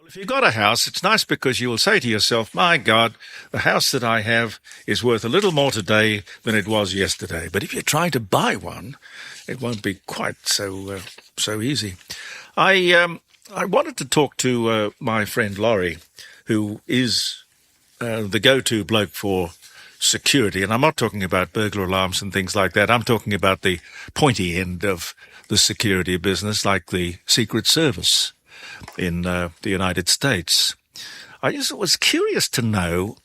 If you've got a house, it's nice because you will say to yourself, my God, the house that I have is worth a little more today than it was yesterday. But if you're trying to buy one, it won't be quite so easy. I wanted to talk to my friend Laury, who is the go-to bloke for security. And I'm not talking about burglar alarms and things like that. I'm talking about the pointy end of the security business, like the Secret Service in the United States. I just was curious to know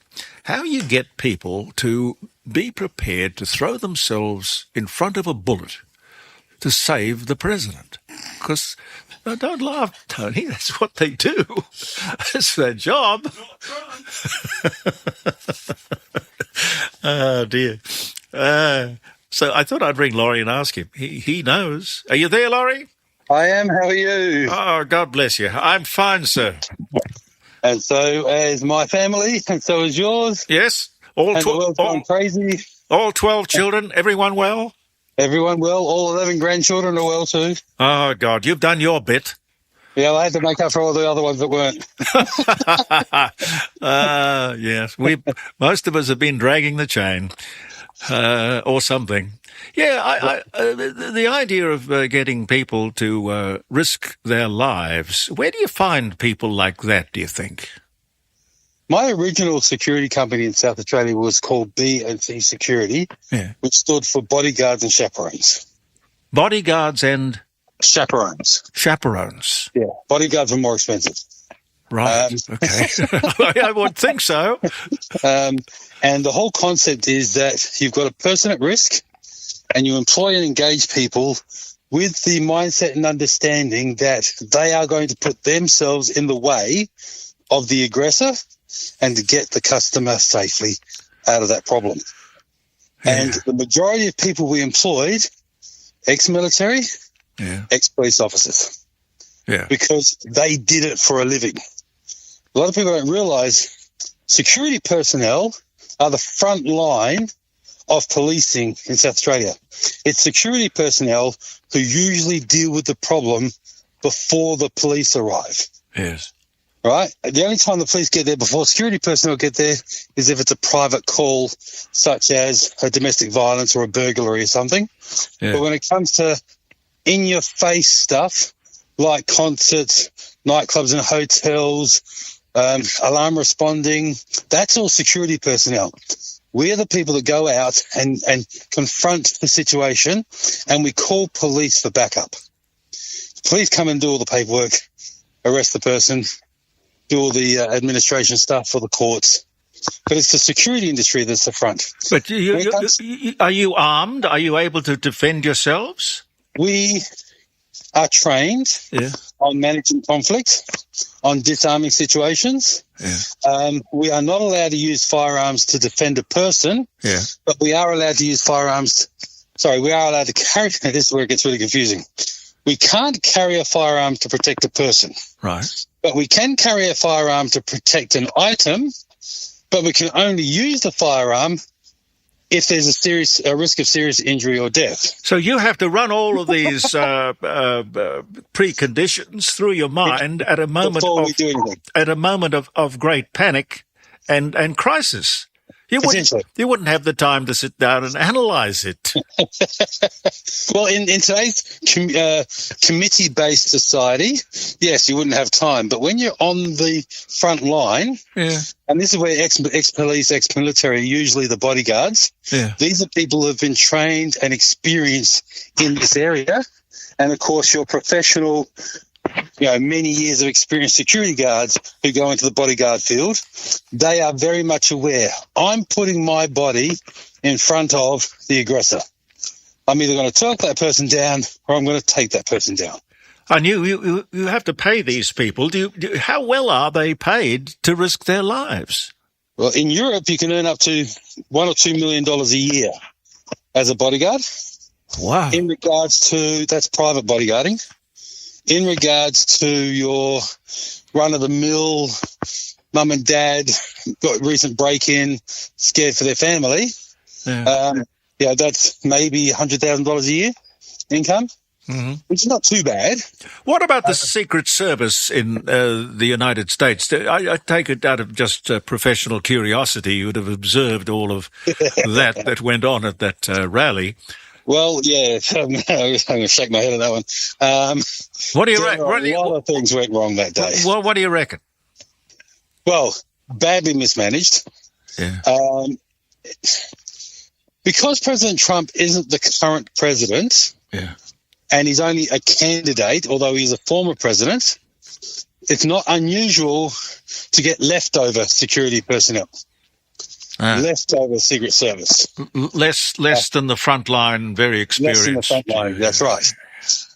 how you get people to be prepared to throw themselves in front of a bullet to save the president. Because, don't laugh, Tony, that's what they do. It's their job. Oh, dear. So I thought I'd ring Laurie and ask him. He knows. Are you there, Laurie? I am. How are you? Oh, God bless you. I'm fine, sir. And so is my family, and so is yours. Yes. The world's gone crazy. All 12 children, everyone well? Everyone well. All 11 grandchildren are well too. Oh, God, you've done your bit. Yeah, I had to make up for all the other ones that weren't. Yes. Most of us have been dragging the chain. Or something. Yeah, the idea of getting people to risk their lives, where do you find people like that, do you think? My original security company in South Australia was called Peritas Security, which stood for bodyguards and chaperones. Bodyguards and? Chaperones. Chaperones. Yeah, bodyguards are more expensive. Right, okay. I would think so. And the whole concept is that you've got a person at risk and you employ and engage people with the mindset and understanding that they are going to put themselves in the way of the aggressor and to get the customer safely out of that problem. Yeah. And the majority of people we employed, ex-military, ex-police officers, because they did it for a living. A lot of people don't realise security personnel are the front line of policing in South Australia. It's security personnel who usually deal with the problem before the police arrive. Yes. Right? The only time the police get there before security personnel get there is if it's a private call, such as a domestic violence or a burglary or something. Yeah. But when it comes to in-your-face stuff, like concerts, nightclubs and hotels, alarm responding, that's all security personnel. We're the people that go out and confront the situation, and we call police for backup. Police come and do all the paperwork, arrest the person, do all the administration stuff for the courts. But it's the security industry that's the front. But are you armed? Are you able to defend yourselves? We are trained on managing conflict, on disarming situations. Yeah. We are not allowed to use firearms to defend a person, but we are allowed to use firearms. We are allowed to carry. This is where it gets really confusing. We can't carry a firearm to protect a person. Right. But we can carry a firearm to protect an item, but we can only use the firearm if there's a risk of serious injury or death. So you have to run all of these preconditions through your mind at a moment of great panic and crisis. You wouldn't have the time to sit down and analyse it. Well, in today's committee-based society, yes, you wouldn't have time. But when you're on the front line, and this is where ex-police, ex-military are usually the bodyguards, these are people who have been trained and experienced in this area. And, of course, your professional, many years of experienced security guards who go into the bodyguard field, they are very much aware. I'm putting my body in front of the aggressor. I'm either going to talk that person down or I'm going to take that person down. And you have to pay these people. How well are they paid to risk their lives? Well, in Europe, you can earn up to $1 or $2 million a year as a bodyguard. Wow. In regards to, that's private bodyguarding. In regards to your run-of-the-mill mum and dad, got a recent break-in, scared for their family, that's maybe $100,000 a year income. which is not too bad. What about the Secret Service in the United States? I take it out of just professional curiosity, you would have observed all of that went on at that rally. Well, yeah, I'm going to shake my head at that one. What do you reckon? A lot of things went wrong that day. Well, what do you reckon? Well, badly mismanaged. Yeah. Because President Trump isn't the current president, and he's only a candidate, although he's a former president, it's not unusual to get leftover security personnel. Leftover Secret Service. Less than the front line, very experienced. Less than the front line, that's right.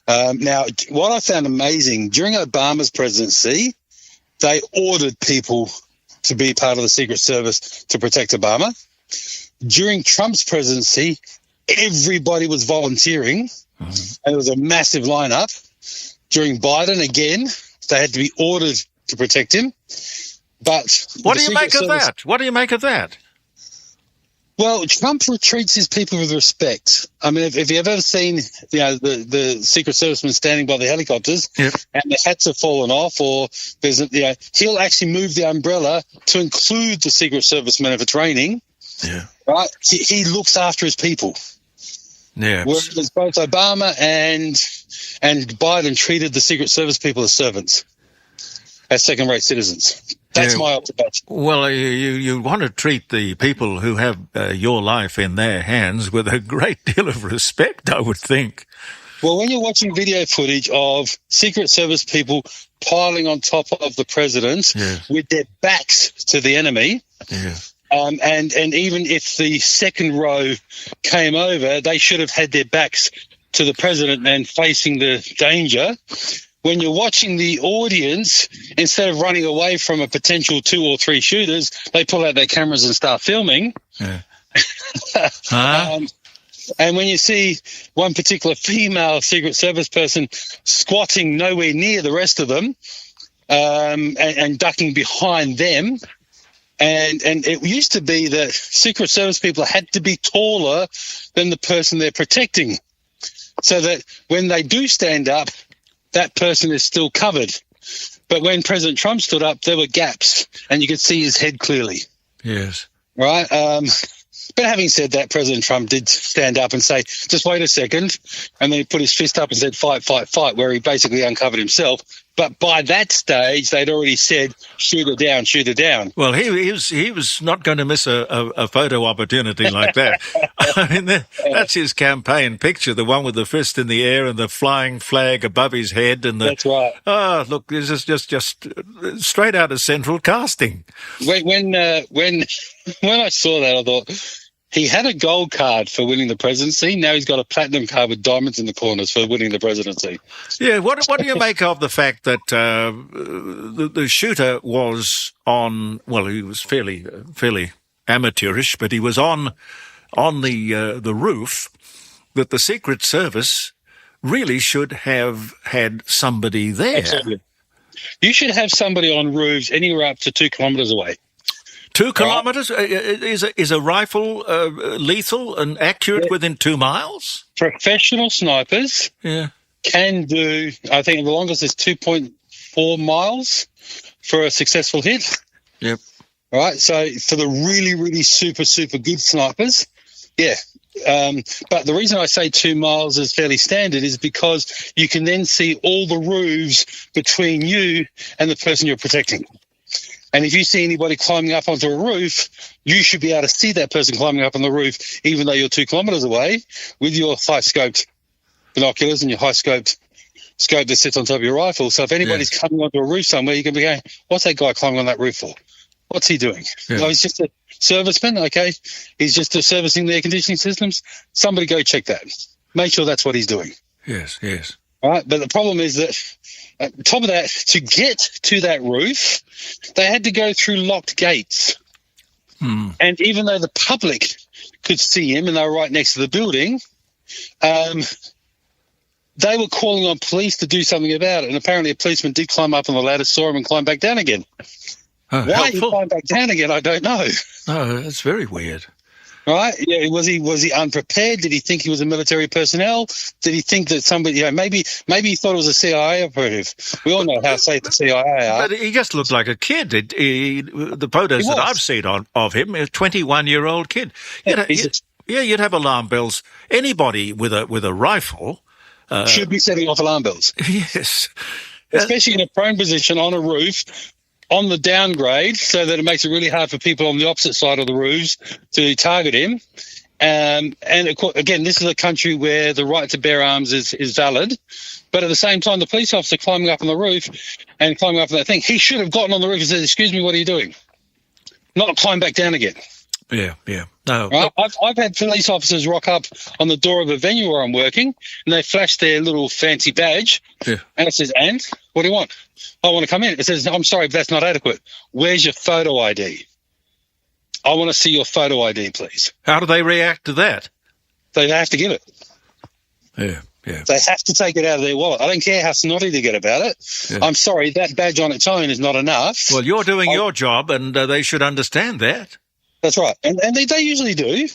Now, what I found amazing, during Obama's presidency, they ordered people to be part of the Secret Service to protect Obama. During Trump's presidency, everybody was volunteering, and there was a massive lineup. During Biden, again, they had to be ordered to protect him. But what do you make of that? What do you make of that? Well, Trump treats his people with respect. I mean, if you've ever seen, the Secret Servicemen standing by the helicopters and their hats have fallen off, or there's, he'll actually move the umbrella to include the Secret Servicemen if it's raining. Yeah. Right? He looks after his people. Yeah. Whereas both Obama and Biden treated the Secret Service people as servants, as second-rate citizens. That's my observation. Well, you want to treat the people who have your life in their hands with a great deal of respect, I would think. Well, when you're watching video footage of Secret Service people piling on top of the president with their backs to the enemy, and even if the second row came over, they should have had their backs to the president and facing the danger. When you're watching the audience, instead of running away from a potential 2 or 3 shooters, they pull out their cameras and start filming. Yeah. And when you see one particular female Secret Service person squatting nowhere near the rest of them and ducking behind them, and it used to be that Secret Service people had to be taller than the person they're protecting, so that when they do stand up, that person is still covered. But when President Trump stood up, there were gaps, and you could see his head clearly. Yes. Right? But having said that, President Trump did stand up and say, just wait a second, and then he put his fist up and said, fight, fight, fight, where he basically uncovered himself. But by that stage, they'd already said, shoot her down, shoot her down. Well, he was not going to miss a photo opportunity like that. I mean, that's his campaign picture, the one with the fist in the air and the flying flag above his head. And that's right. Oh, look, this is just straight out of Central Casting. When I saw that, I thought, he had a gold card for winning the presidency. Now he's got a platinum card with diamonds in the corners for winning the presidency. Yeah, what do you make of the fact that the shooter was on? Well, he was fairly amateurish, but he was on the roof. That the Secret Service really should have had somebody there. Absolutely. You should have somebody on roofs anywhere up to 2 kilometres away. 2 kilometres? Is a rifle lethal and accurate within 2 miles? Professional snipers can do, I think the longest is 2.4 miles for a successful hit. Yep. All right, so for the really, really super, super good snipers, but the reason I say 2 miles is fairly standard is because you can then see all the roofs between you and the person you're protecting. And if you see anybody climbing up onto a roof, you should be able to see that person climbing up on the roof, even though you're 2 kilometres away, with your high-scoped binoculars and your high-scoped scope that sits on top of your rifle. So if anybody's coming onto a roof somewhere, you can be going, what's that guy climbing on that roof for? What's he doing? Yeah. Oh, he's just a serviceman, okay? He's just servicing the air conditioning systems. Somebody go check that. Make sure that's what he's doing. Yes. All right, but the problem is that on top of that, to get to that roof, they had to go through locked gates. And even though the public could see him and they were right next to the building, they were calling on police to do something about it. And apparently a policeman did climb up on the ladder, saw him and climb back down again. Why he climbed back down again, I don't know. Oh, that's very weird. Right? Yeah. Was he unprepared? Did he think he was a military personnel? Did he think that somebody, maybe he thought it was a CIA operative? We all know how safe the CIA are. But he just looked like a kid. The photos that I've seen of him, a 21-year-old kid. You'd have alarm bells. Anybody with a rifle should be setting off alarm bells. Yes. Especially in a prone position on a roof, on the downgrade, so that it makes it really hard for people on the opposite side of the roofs to target him. And again, this is a country where the right to bear arms is valid. But at the same time, the police officer climbing up on the roof and climbing up on that thing, he should have gotten on the roof and said, "Excuse me, what are you doing?" Not climb back down again. Yeah. No. Right? I've had police officers rock up on the door of a venue where I'm working, and they flash their little fancy badge. Yeah. And it says, "And what do you want?" "I want to come in." It says, "I'm sorry, but that's not adequate. Where's your photo ID?" "I want to see your photo ID, please." How do they react to that? They have to give it. Yeah. They have to take it out of their wallet. I don't care how snotty they get about it. Yeah. I'm sorry, that badge on its own is not enough. Well, you're doing your job, and they should understand that. That's right. And they usually do.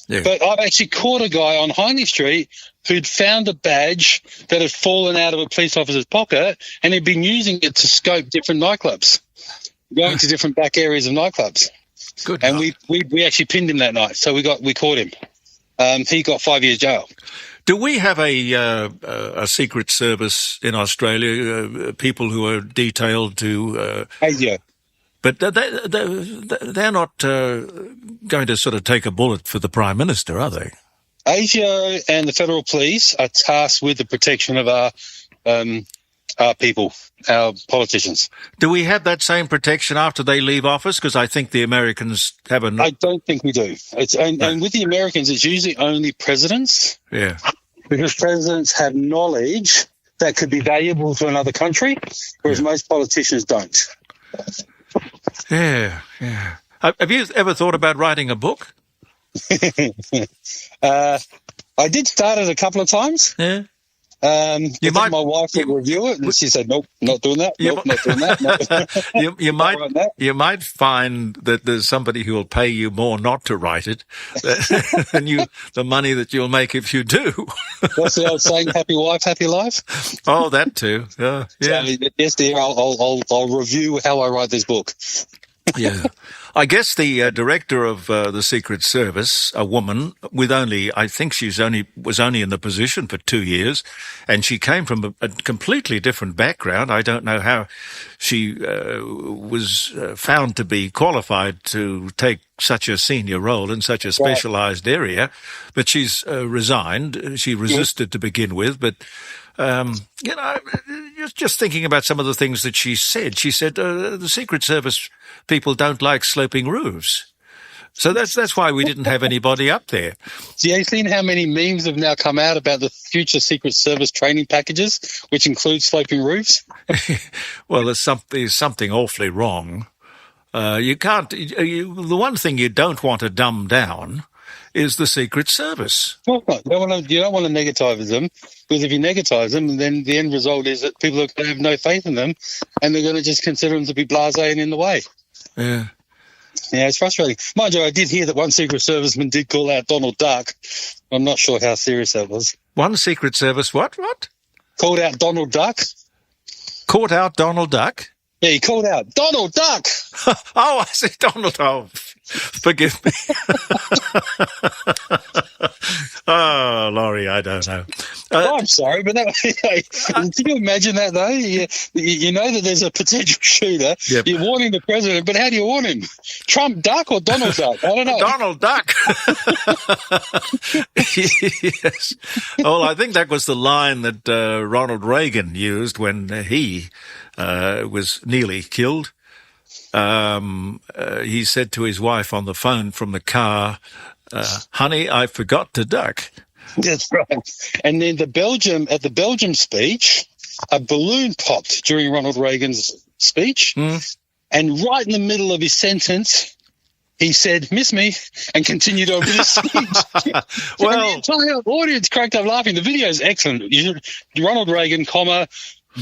Yeah. But I've actually caught a guy on Hindley Street who'd found a badge that had fallen out of a police officer's pocket, and he'd been using it to scope different nightclubs, going to different back areas of nightclubs. Good. And we actually pinned him that night, so we caught him. He got 5 years jail. Do we have a secret service in Australia? People who are detailed to. Yeah. But they're not going to sort of take a bullet for the Prime Minister, are they? ASIO and the federal police are tasked with the protection of our people, our politicians. Do we have that same protection after they leave office? Because I think the Americans have a... I don't think we do. And with the Americans, it's usually only presidents. Yeah. Because presidents have knowledge that could be valuable to another country, whereas most politicians don't. Yeah. Have you ever thought about writing a book? I did start it a couple of times. Yeah. My wife would review it, and she said, "Nope, not doing that. Nope, not doing that." You might find that there's somebody who will pay you more not to write it than the money that you'll make if you do. What's the old saying? Happy wife, happy life. Oh, that too. Yeah. So, yes, dear. I'll review how I write this book. Yeah. I guess the director of the Secret Service, a woman with I think she was only in the position for 2 years, and she came from a completely different background. I don't know how she was found to be qualified to take such a senior role in such a specialized area, but she's resigned. She resisted to begin with, but just thinking about some of the things that she said. She said the Secret Service people don't like sloping roofs. So that's why we didn't have anybody up there. So you've seen how many memes have now come out about the future Secret Service training packages, which include sloping roofs? Well, there's something awfully wrong. You can't. The one thing you don't want to dumb down is the Secret Service. Well, you don't want to negativize them, because if you negativize them, then the end result is that people are going to have no faith in them, and they're going to just consider them to be blasé and in the way. Yeah. Yeah, it's frustrating. Mind you, I did hear that one Secret Serviceman did call out Donald Duck. I'm not sure how serious that was. One Secret Service what? Called out Donald Duck. Caught out Donald Duck? Yeah, he called out, "Donald Duck!" Oh, I see, Donald. Oh, forgive me. Oh, Laurie, I don't know. I'm sorry, but can you imagine that, though? You know that there's a potential shooter. Yep. You're warning the president, but how do you warn him? Trump Duck or Donald Duck? I don't know. Donald Duck. Yes. Well, I think that was the line that Ronald Reagan used when he was nearly killed. He said to his wife on the phone from the car, "Honey, I forgot to duck." That's right. And then at the Belgium speech, a balloon popped during Ronald Reagan's speech, and right in the middle of his sentence, he said, "Miss me," and continued on with his speech. Well, the entire audience cracked up laughing. The video is excellent. Ronald Reagan,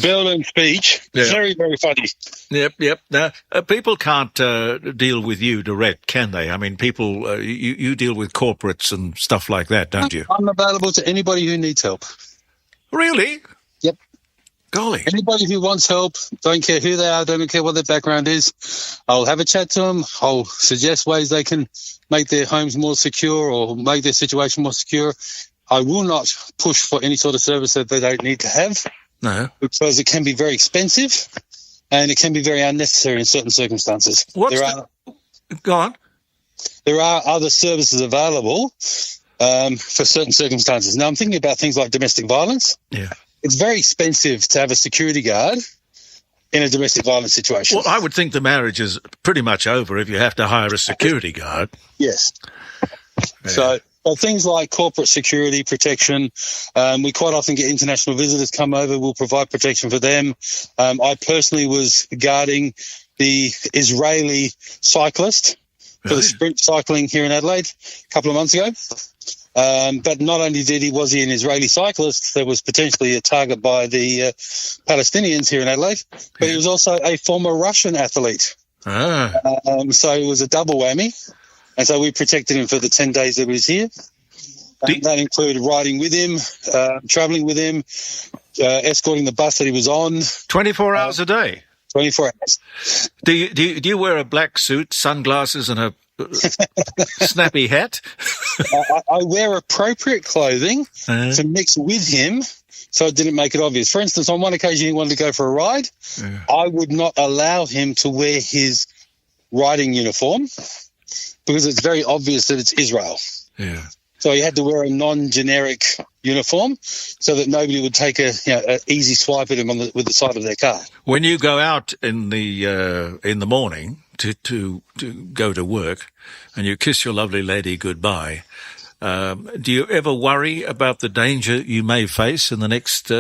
Berlin speech. Yeah. Very, very funny. Yep. Now, people can't deal with you direct, can they? I mean, people, you deal with corporates and stuff like that, don't you? I'm available to anybody who needs help. Really? Yep. Golly. Anybody who wants help, don't care who they are, don't care what their background is, I'll have a chat to them. I'll suggest ways they can make their homes more secure or make their situation more secure. I will not push for any sort of service that they don't need to have. No. Because it can be very expensive and it can be very unnecessary in certain circumstances. Go on. There are other services available for certain circumstances. Now, I'm thinking about things like domestic violence. Yeah. It's very expensive to have a security guard in a domestic violence situation. Well, I would think the marriage is pretty much over if you have to hire a security guard. Yes. Yeah. So things like corporate security protection, we quite often get international visitors come over. We'll provide protection for them. I personally was guarding the Israeli cyclist for the sprint cycling here in Adelaide a couple of months ago. But not only was he an Israeli cyclist that was potentially a target by the Palestinians here in Adelaide, but he was also a former Russian athlete. So it was a double whammy. And so we protected him for the 10 days that he was here. That included riding with him, travelling with him, escorting the bus that he was on. 24 hours a day? 24 hours. Do you wear a black suit, sunglasses and a snappy hat? I wear appropriate clothing to mix with him so it didn't make it obvious. For instance, on one occasion he wanted to go for a ride. I would not allow him to wear his riding uniform because it's very obvious that it's Israel. Yeah. So he had to wear a non-generic uniform so that nobody would take an easy swipe at him with the side of their car. When you go out in the morning to go to work and you kiss your lovely lady goodbye, do you ever worry about the danger you may face in the next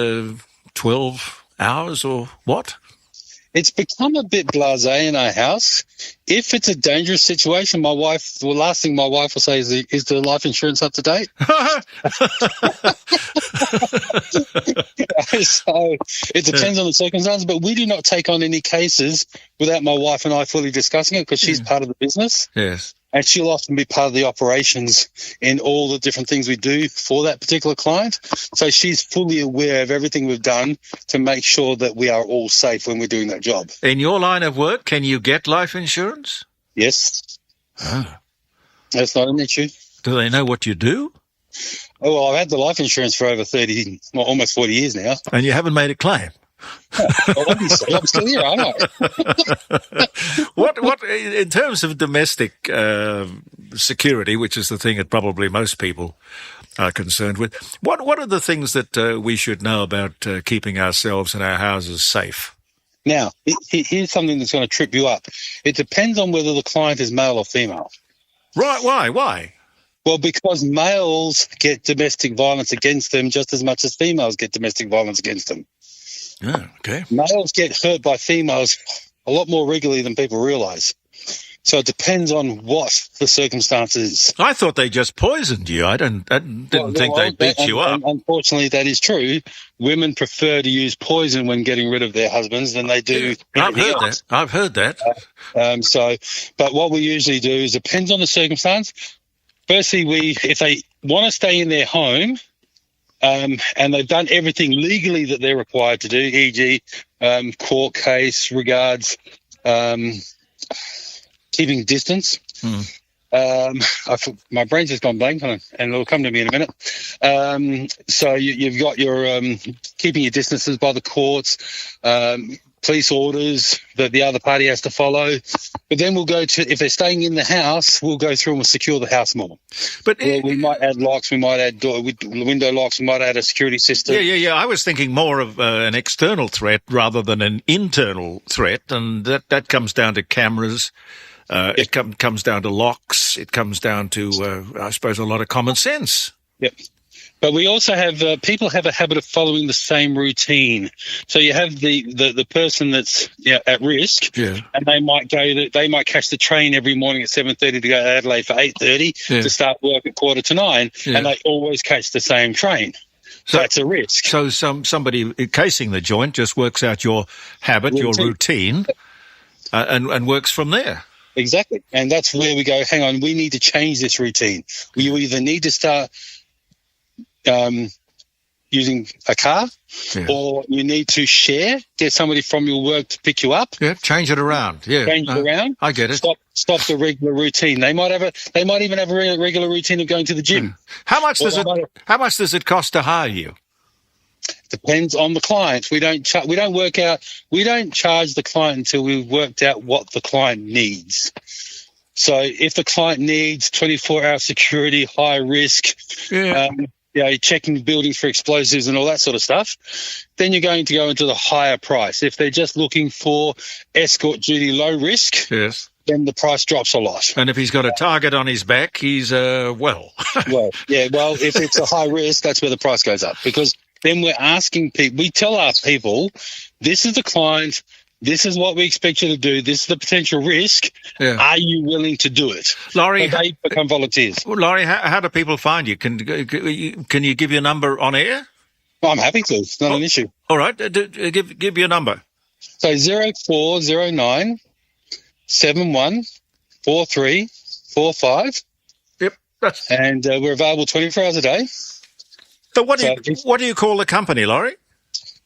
12 hours or what? It's become a bit blasé in our house. If it's a dangerous situation, the last thing my wife will say is the life insurance up to date? So it depends on the circumstances, but we do not take on any cases without my wife and I fully discussing it because she's part of the business. Yes. And she'll often be part of the operations in all the different things we do for that particular client. So she's fully aware of everything we've done to make sure that we are all safe when we're doing that job. In your line of work, can you get life insurance? Yes. Oh. That's not an issue. Do they know what you do? Oh, well, I've had the life insurance for over almost 40 years now. And you haven't made a claim? Well, obviously, I'm still here, aren't I? What in terms of domestic security, which is the thing that probably most people are concerned with, what are the things that we should know about keeping ourselves and our houses safe? Now, here's something that's going to trip you up. It depends on whether the client is male or female. Right, why? Well, because males get domestic violence against them just as much as females get domestic violence against them. Oh, okay. Males get hurt by females a lot more regularly than people realise. So it depends on what the circumstance is. I thought they just poisoned you. I didn't think they beat you up. Unfortunately, that is true. Women prefer to use poison when getting rid of their husbands than they do. I've heard that. But what we usually do is depends on the circumstance. Firstly, if they want to stay in their home, and they've done everything legally that they're required to do, e.g., court case, regards keeping distance. My brain's just gone blank, and it'll come to me in a minute. So you've got your keeping your distances by the courts, police orders that the other party has to follow. But then we'll go to, if they're staying in the house, we'll go through and we'll secure the house more. But we might add locks, we might add window locks, we might add a security system. Yeah. I was thinking more of an external threat rather than an internal threat, and that comes down to cameras. It comes down to locks. It comes down to, I suppose, a lot of common sense. Yep. But we also have people have a habit of following the same routine. So you have the person that's at risk, and they might catch the train every morning at 7:30 to go to Adelaide for 8:30 to start work at 8:45, and they always catch the same train. That's a risk. So somebody casing the joint just works out your habit, your routine, and works from there. Exactly. And that's where we go, hang on, we need to change this routine. You either need to start using a car, or you need to get somebody from your work to pick you up. Yeah, change it around. Yeah, change it around. I get it. Stop the regular routine. They might even have a regular routine of going to the gym. How much does it cost to hire you? Depends on the client. We don't charge the client until we've worked out what the client needs. So if the client needs 24-hour security, high risk, checking buildings for explosives and all that sort of stuff, then you're going to go into the higher price. If they're just looking for escort duty, low risk, then the price drops a lot. And if he's got a target on his back, he's well, if it's a high risk, that's where the price goes up, because then we're asking people, we tell our people, this is the client, this is what we expect you to do, this is the potential risk, are you willing to do it? Laury, so they become volunteers. Well, Laury, how do people find you? Can you give your number on air? I'm happy to. It's not an issue. All right, give your number. So 0409 714345. Yep. And we're available 24 hours a day. So what do you call the company, Laury?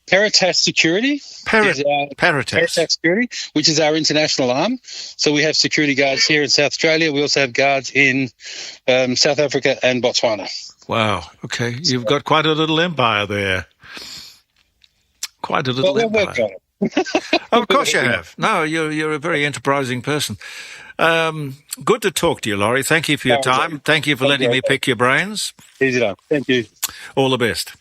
Peritas Security. Peritas Security, which is our international arm. So we have security guards here in South Australia. We also have guards in South Africa and Botswana. Wow. Okay. You've got quite a little empire there. Quite a little empire. Of course you have. No, you're a very enterprising person. Good to talk to you, Laury. Thank you for your time. Thank you for letting me pick your brains. Easy done. Thank you. All the best.